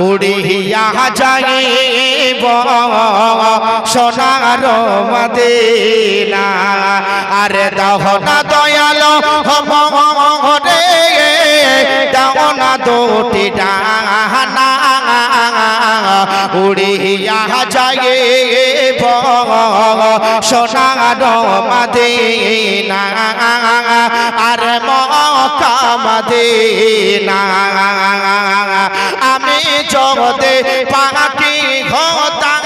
উড়িয়া যাইব সোনার মদিনা আরে দাও না দয়াল রে দাও না দুটি ডানা উড়িয়া যাইব সোনার মদিনা আর মক্কা মদিনা আমি জগতে পাখি হতাম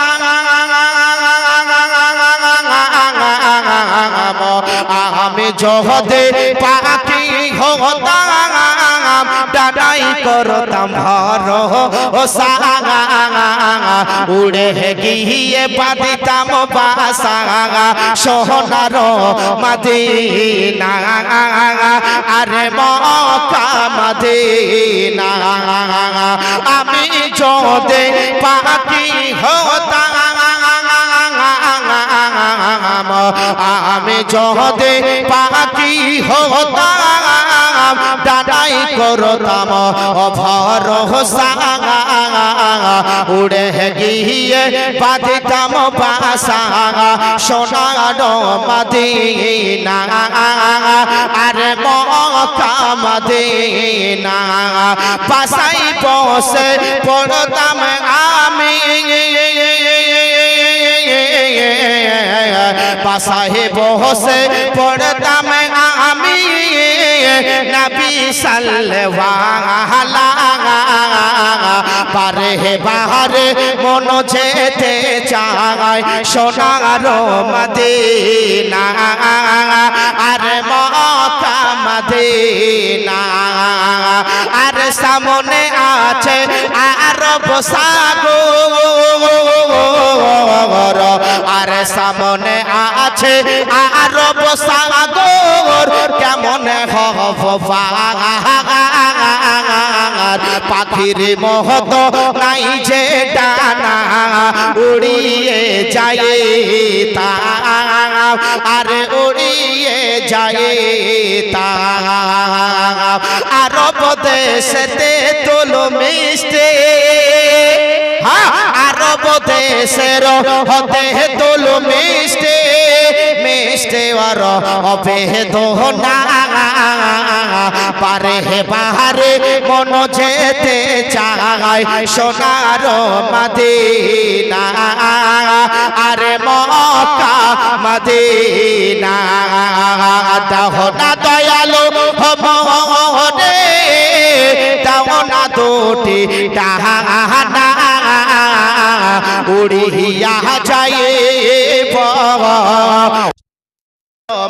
আমি জগতে পাখি হতাম ডানাই করতাম ভরসা উড়ে গিয়ে বাঁধিতাম বাসা সোনার মদিনা আরে মক্কা মদিনা আমি যদি পাখি হতাম আমি যদি পাখি হতাম ডানাই করতাম ভরসা উড়ে গিয়ে বাঁধিতাম বাসা সোনার মদিনা আরে মক্কা মদিনা বাসাই বসে পড়তাম আমি বাসায় বসে পড়তাম আমি নবী সাল্লাল্লাহু পারে বাহারে মন যেতে চায় সোনার মদিনা আর মক্কা মদিনা আর সামনে আছে আরব সাগর আর সামনে আছে আরব সাগর কেমন হব পাখির মহত নাই যে ডানা উড়িয়ে যায় তা আর উড়িয়ে যায় তা আরব দেশেতে তুল মিষ্টি আরব দেশের হতে তুল মিষ্টি মিষ্টি আর অবেদনা পারে বাহারে মন যেতে চায় সোনার মদিনা আরে মক্কা মদিনা দাও না দয়ালু রে দাও না দুটি ডানা উড়িয়া যাইব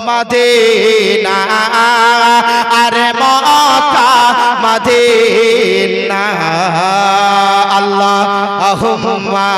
মদিনা আরে মক্কা মদিনা আল্লাহুম্মা